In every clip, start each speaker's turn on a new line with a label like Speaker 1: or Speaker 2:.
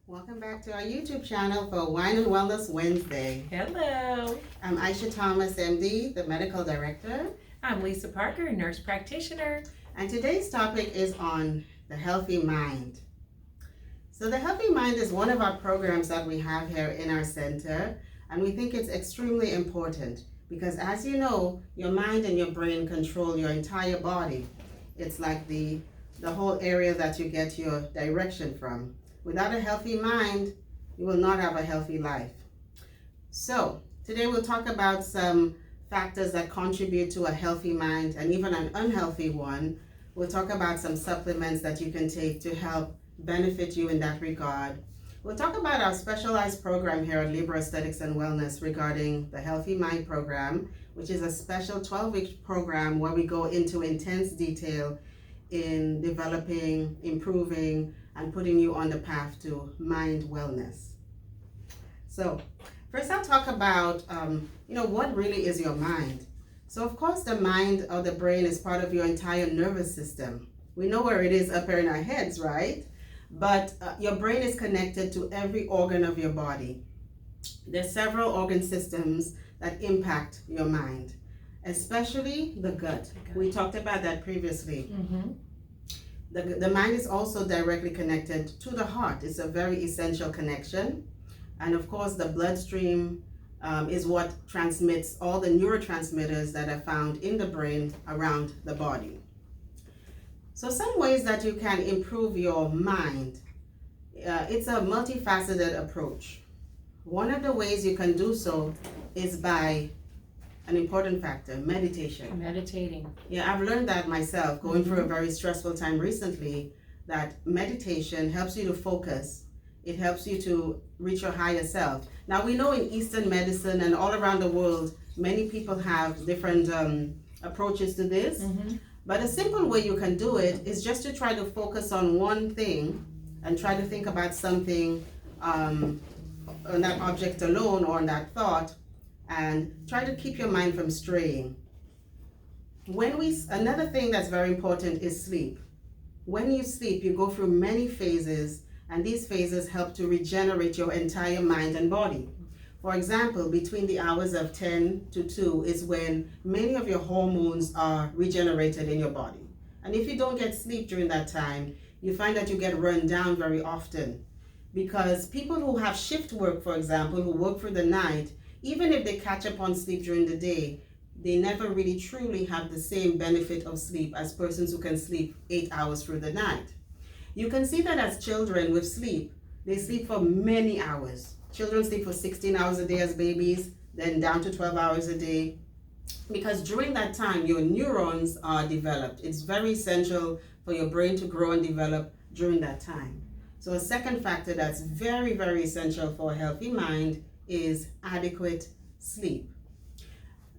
Speaker 1: Welcome back to our YouTube channel for Wine and Wellness Wednesday.
Speaker 2: Hello.
Speaker 1: I'm Aisha Thomas, MD, the Medical Director.
Speaker 2: I'm Lisa Parker, nurse practitioner.
Speaker 1: And today's topic is on the healthy mind. So the healthy mind is one of our programs that we have here in our center, and we think it's extremely important because, as you know, your mind and your brain control your entire body. It's like the whole area that you get your direction from. Without a healthy mind, you will not have a healthy life. So today we'll talk about some factors that contribute to a healthy mind and even an unhealthy one. We'll talk about some supplements that you can take to help benefit you in that regard. We'll talk about our specialized program here at Libra Aesthetics and Wellness regarding the Healthy Mind program, which is a special 12-week program where we go into intense detail in developing, improving, and putting you on the path to mind wellness. So first I'll talk about, what really is your mind? So of course the mind or the brain is part of your entire nervous system. We know where it is up here in our heads, right? But your brain is connected to every organ of your body. There's several organ systems that impact your mind, especially the gut. We talked about that previously.
Speaker 2: Mm-hmm.
Speaker 1: The mind is also directly connected to the heart. It's a very essential connection. And of course, the bloodstream is what transmits all the neurotransmitters that are found in the brain around the body. So some ways that you can improve your mind, it's a multifaceted approach. One of the ways you can do so is by an important factor, meditation.
Speaker 2: Meditating.
Speaker 1: Yeah, I've learned that myself, going through a very stressful time recently, that meditation helps you to focus. It helps you to reach your higher self. Now, we know in Eastern medicine and all around the world, many people have different approaches to this.
Speaker 2: Mm-hmm.
Speaker 1: But a simple way you can do it is just to try to focus on one thing and try to think about something on that object alone or on that thought, and try to keep your mind from straying. Another thing that's very important is sleep. When you sleep, you go through many phases, and these phases help to regenerate your entire mind and body. For example, between the hours of 10 to 2 is when many of your hormones are regenerated in your body. And if you don't get sleep during that time, you find that you get run down very often. Because people who have shift work, for example, who work through the night, even if they catch up on sleep during the day, they never really truly have the same benefit of sleep as persons who can sleep 8 hours through the night. You can see that as children with sleep, they sleep for many hours. Children sleep for 16 hours a day as babies, then down to 12 hours a day. Because during that time, your neurons are developed. It's very essential for your brain to grow and develop during that time. So a second factor that's very, very essential for a healthy mind is adequate sleep.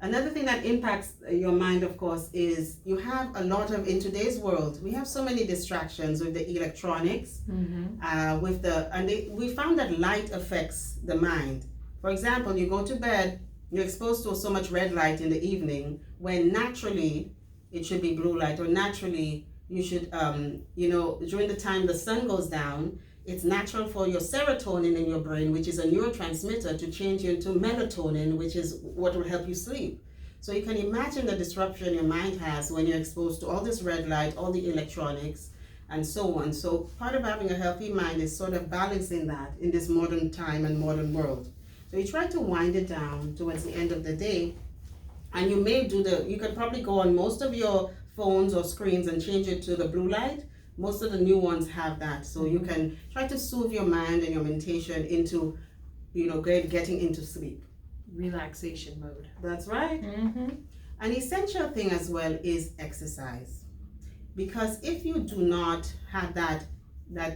Speaker 1: Another thing that impacts your mind, of course, is you have a lot of, in today's world, we have so many distractions with the electronics, we found that light affects the mind. For example, you go to bed, you're exposed to so much red light in the evening, when naturally it should be blue light, or naturally you should, during the time the sun goes down, it's natural for your serotonin in your brain, which is a neurotransmitter, to change into melatonin, which is what will help you sleep. So you can imagine the disruption your mind has when you're exposed to all this red light, all the electronics, and so on. So part of having a healthy mind is sort of balancing that in this modern time and modern world. So you try to wind it down towards the end of the day, and you could probably go on most of your phones or screens and change it to the blue light. Most of the new ones have that, so you can try to soothe your mind and your meditation into, getting into sleep.
Speaker 2: Relaxation mode.
Speaker 1: That's right.
Speaker 2: Mm-hmm.
Speaker 1: An essential thing as well is exercise, because if you do not have that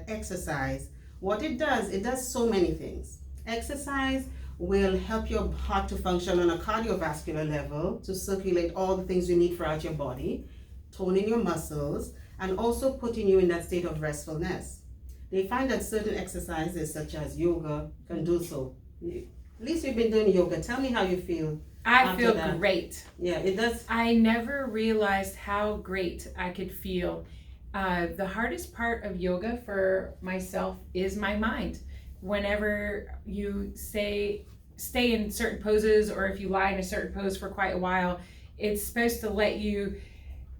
Speaker 1: exercise, what it does so many things. Exercise will help your heart to function on a cardiovascular level, to circulate all the things you need throughout your body, toning your muscles, and also putting you in that state of restfulness. They find that certain exercises such as yoga can do so. At least you've been doing yoga. Tell me how you feel.
Speaker 2: I feel great.
Speaker 1: Yeah, it does.
Speaker 2: I never realized how great I could feel. The hardest part of yoga for myself is my mind. whenever you stay in certain poses, or if you lie in a certain pose for quite a while, it's supposed to let you,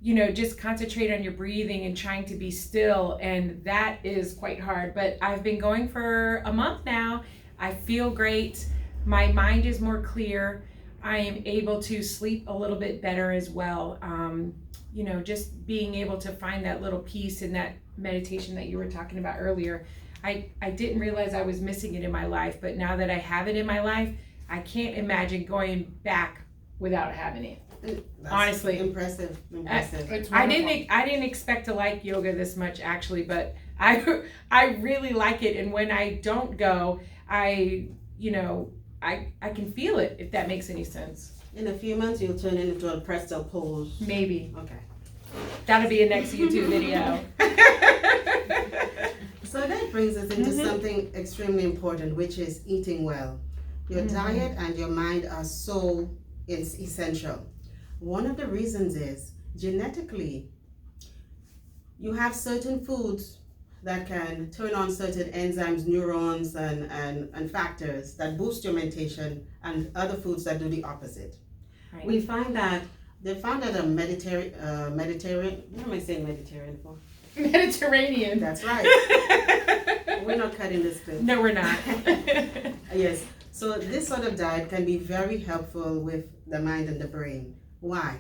Speaker 2: just concentrate on your breathing and trying to be still. And that is quite hard. But I've been going for a month now. I feel great. My mind is more clear. I am able to sleep a little bit better as well. Just being able to find that little peace in that meditation that you were talking about earlier. I didn't realize I was missing it in my life, but now that I have it in my life, I can't imagine going back without having it.
Speaker 1: That's
Speaker 2: honestly,
Speaker 1: impressive.
Speaker 2: I didn't expect to like yoga this much, actually, but I really like it. And when I don't go, I can feel it, if that makes any sense.
Speaker 1: In a few months, you'll turn into a pretzel pose.
Speaker 2: Maybe.
Speaker 1: Okay.
Speaker 2: That'll be a next YouTube video.
Speaker 1: So that brings us into something extremely important, which is eating well. Your diet and your mind are so essential. One of the reasons is genetically, you have certain foods that can turn on certain enzymes, neurons, and factors that boost your mentation, and other foods that do the opposite.
Speaker 2: Right.
Speaker 1: We find that they found that a Mediterranean, what am I saying Mediterranean for?
Speaker 2: Mediterranean.
Speaker 1: That's right. We're not cutting this clip.
Speaker 2: No, we're not.
Speaker 1: Yes. So this sort of diet can be very helpful with the mind and the brain. Why?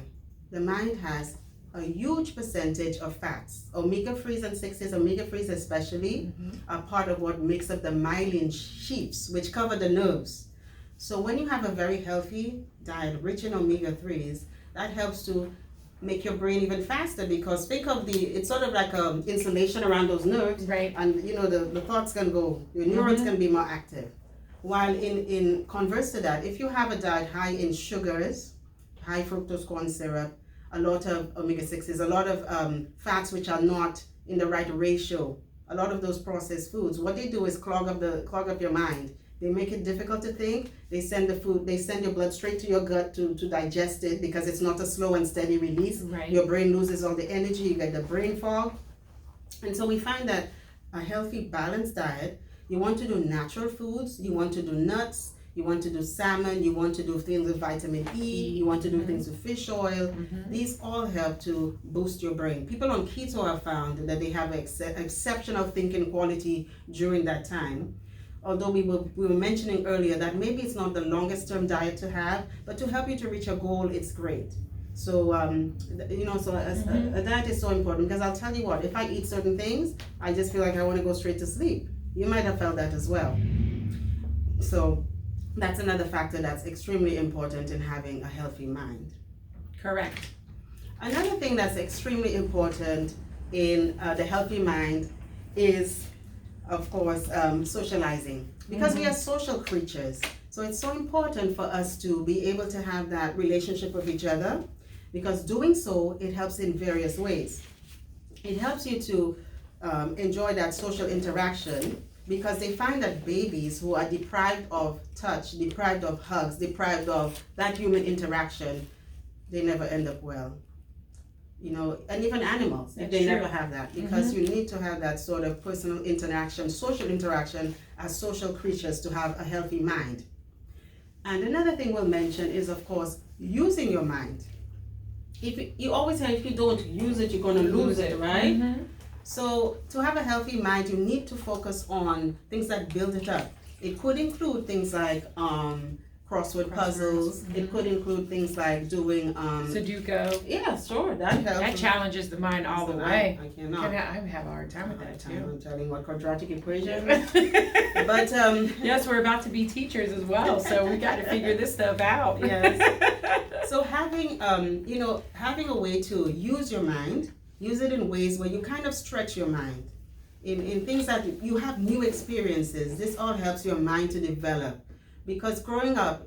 Speaker 1: The mind has a huge percentage of fats. Omega-3s and 6s, omega-3s especially, are part of what makes up the myelin sheaths, which cover the nerves. So when you have a very healthy diet rich in omega-3s, that helps to make your brain even faster, because think of it's sort of like insulation around those nerves,
Speaker 2: right?
Speaker 1: And the thoughts can go, your neurons can be more active. While in converse to that, if you have a diet high in sugars, high fructose corn syrup, a lot of omega-6s, a lot of fats which are not in the right ratio, a lot of those processed foods, what they do is clog up your mind. They make it difficult to think. They send your blood straight to your gut to digest it, because it's not a slow and steady release.
Speaker 2: Right.
Speaker 1: Your brain loses all the energy, you get the brain fog. And so we find that a healthy, balanced diet, you want to do natural foods, you want to do nuts, you want to do salmon, you want to do things with vitamin E, you want to do things with fish oil. These all help to boost your brain. People on keto have found that they have exceptional thinking quality during that time. Although we were mentioning earlier that maybe it's not the longest term diet to have, but to help you to reach a goal, it's great. So, a diet is so important, because I'll tell you what, if I eat certain things, I just feel like I want to go straight to sleep. You might have felt that as well. So that's another factor that's extremely important in having a healthy mind.
Speaker 2: Correct.
Speaker 1: Another thing that's extremely important in the healthy mind is, of course, socializing, because we are social creatures. So it's so important for us to be able to have that relationship with each other, because doing so, it helps in various ways. It helps you to enjoy that social interaction, because they find that babies who are deprived of touch, deprived of hugs, deprived of that human interaction, they never end up well. And even animals, if they never have that, because you need to have that sort of personal interaction, social interaction as social creatures to have a healthy mind. And another thing we'll mention is, of course, using your mind. If you always say, if you don't use it, you're going to lose it, right? So to have a healthy mind, you need to focus on things that build it up. It could include things like crossword puzzles. It could include things like doing
Speaker 2: Sudoku.
Speaker 1: Yeah, sure, that helps.
Speaker 2: That challenges the mind all the way.
Speaker 1: I cannot.
Speaker 2: I have a hard time with that too.
Speaker 1: I'm telling you what, quadratic equation. But
Speaker 2: yes, we're about to be teachers as well, so we got to figure this stuff out.
Speaker 1: Yes. So having having a way to use your mind, use it in ways where you kind of stretch your mind in things that you have new experiences. This all helps your mind to develop. Because growing up,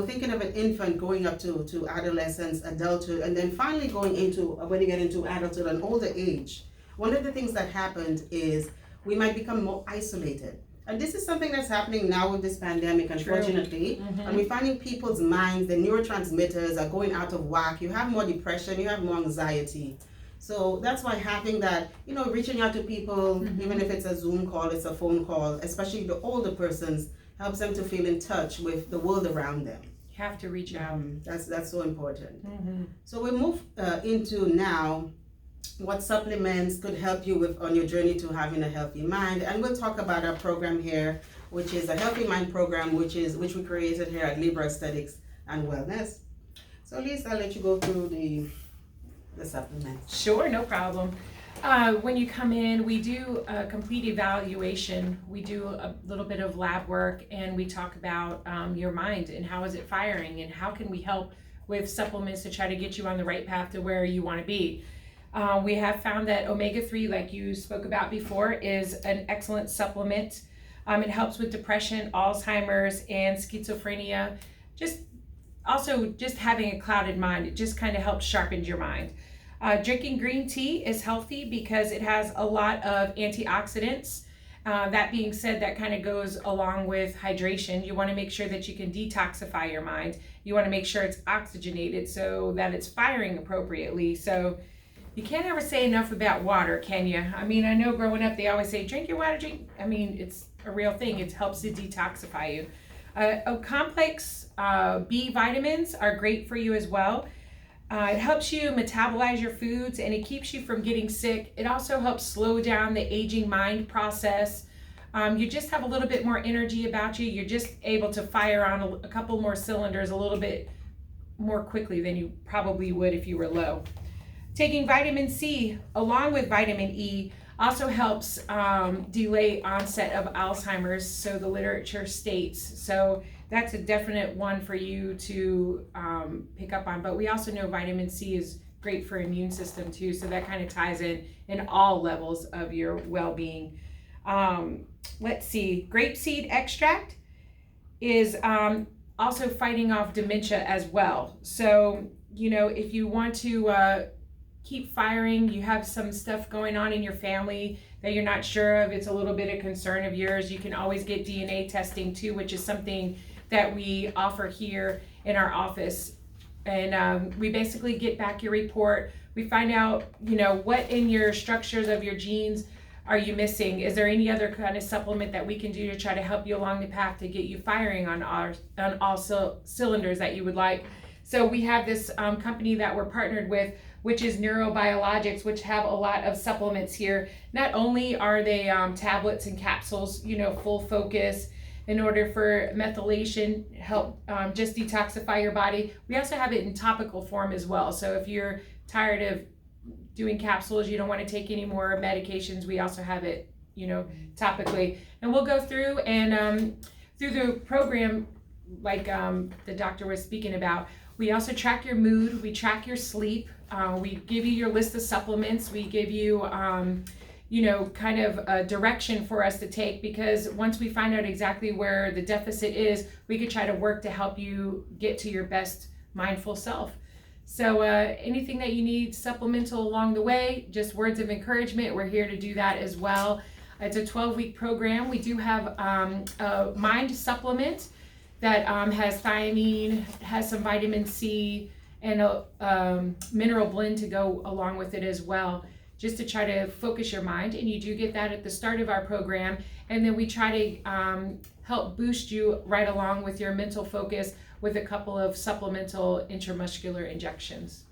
Speaker 1: thinking of an infant going up to adolescence, adulthood, and then finally going into, when you get into adulthood, an older age, one of the things that happened is we might become more isolated. And this is something that's happening now with this pandemic, unfortunately. And we're finding people's minds, the neurotransmitters are going out of whack. You have more depression, you have more anxiety. So that's why having that, reaching out to people,
Speaker 2: Mhm.
Speaker 1: even if it's a Zoom call, it's a phone call, especially the older persons, helps them to feel in touch with the world around them.
Speaker 2: You have to reach out.
Speaker 1: That's so important.
Speaker 2: Mm-hmm.
Speaker 1: So we move into now what supplements could help you with on your journey to having a healthy mind, and we'll talk about our program here, which is a Healthy Mind program, which we created here at Libra Aesthetics and Wellness. So Lisa, I'll let you go through the supplements.
Speaker 2: Sure, no problem. When you come in, we do a complete evaluation. We do a little bit of lab work, and we talk about your mind and how is it firing, and how can we help with supplements to try to get you on the right path to where you want to be. We have found that omega-3, like you spoke about before, is an excellent supplement. It helps with depression, Alzheimer's, and schizophrenia. Just having a clouded mind, it just kind of helps sharpen your mind. Drinking green tea is healthy because it has a lot of antioxidants. That being said, that kind of goes along with hydration. You want to make sure that you can detoxify your mind. You want to make sure it's oxygenated so that it's firing appropriately. So you can't ever say enough about water, can you? I mean, I know growing up they always say, drink your water, drink. I mean, it's a real thing. It helps to detoxify you. Complex B vitamins are great for you as well. It helps you metabolize your foods, and it keeps you from getting sick. It also helps slow down the aging mind process. You just have a little bit more energy about you. You're just able to fire on a couple more cylinders a little bit more quickly than you probably would if you were low. Taking vitamin C along with vitamin E also helps delay onset of Alzheimer's, so the literature states. So that's a definite one for you to pick up on. But we also know vitamin C is great for immune system too, so that kind of ties in all levels of your well-being. Let's see, grapeseed extract is also fighting off dementia as well. So, if you want to keep firing, you have some stuff going on in your family that you're not sure of, it's a little bit of concern of yours, you can always get DNA testing too, which is something that we offer here in our office. And we basically get back your report. We find out, what in your structures of your genes are you missing? Is there any other kind of supplement that we can do to try to help you along the path to get you firing on all cylinders that you would like? So we have this company that we're partnered with, which is Neurobiologics, which have a lot of supplements here. Not only are they tablets and capsules, full focus in order for methylation, help just detoxify your body. We also have it in topical form as well. So if you're tired of doing capsules, you don't want to take any more medications, we also have it, topically. And we'll go through and through the program, like the doctor was speaking about, we also track your mood, we track your sleep, we give you your list of supplements, we give you kind of a direction for us to take, because once we find out exactly where the deficit is, we could try to work to help you get to your best mindful self. So anything that you need supplemental along the way, just words of encouragement, we're here to do that as well. It's a 12-week program. We do have a mind supplement that has thiamine, has some vitamin C, and a mineral blend to go along with it as well, just to try to focus your mind. And you do get that at the start of our program. And then we try to help boost you right along with your mental focus with a couple of supplemental intramuscular injections.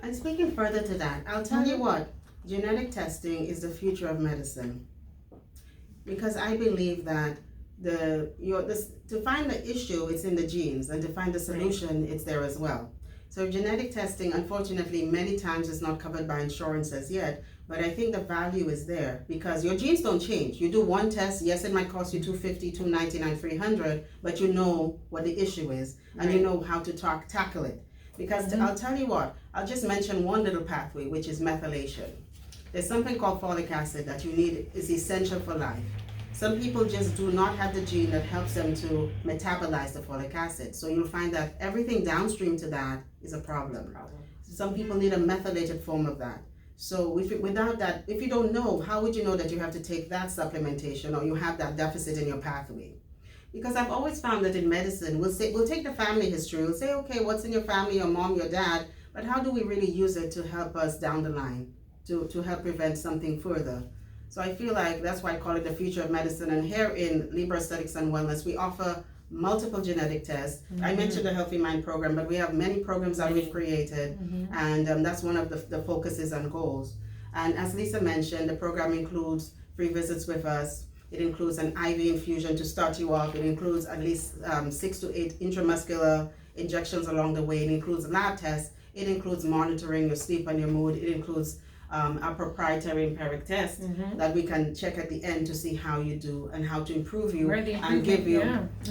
Speaker 1: And speaking further to that, I'll tell you what, genetic testing is the future of medicine. Because I believe that to find the issue, it's in the genes, and to find the solution, it's there as well. So genetic testing, unfortunately, many times is not covered by insurances yet, but I think the value is there because your genes don't change. You do one test, yes, it might cost you $250, $299, $300, but you know what the issue is, and you know how to tackle it. Because I'll tell you what, I'll just mention one little pathway, which is methylation. There's something called folic acid that you need, is essential for life. Some people just do not have the gene that helps them to metabolize the folic acid. So you'll find that everything downstream to that is a problem. Some people need a methylated form of that. So without that, if you don't know, how would you know that you have to take that supplementation or you have that deficit in your pathway? Because I've always found that in medicine, we'll take the family history, we'll say, okay, what's in your family, your mom, your dad, but how do we really use it to help us down the line? to help prevent something further. So I feel like that's why I call it the future of medicine. And here in Libra Aesthetics and Wellness, we offer multiple genetic tests. I mentioned the Healthy Mind program, but we have many programs that we've created, and that's one of the focuses and goals. And as Lisa mentioned, the program includes free visits with us. It includes an IV infusion to start you off. It includes at least 6 to 8 intramuscular injections along the way. It includes lab tests. It includes monitoring your sleep and your mood. It includes our proprietary empiric test that we can check at the end to see how you do and how to improve you and give you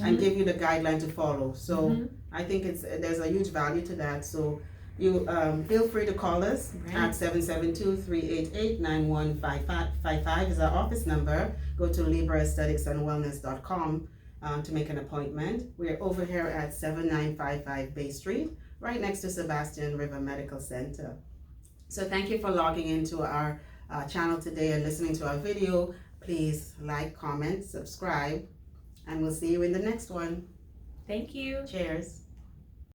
Speaker 1: and give you the guideline to follow. So I think there's a huge value to that. So you feel free to call us at 772-388-9155 is our office number. Go to libraaestheticsandwellness.com to make an appointment. We're over here at 7955 Bay Street, right next to Sebastian River Medical Center. So thank you for logging into our channel today and listening to our video. Please like, comment, subscribe, and we'll see you in the next one.
Speaker 2: Thank you.
Speaker 1: Cheers.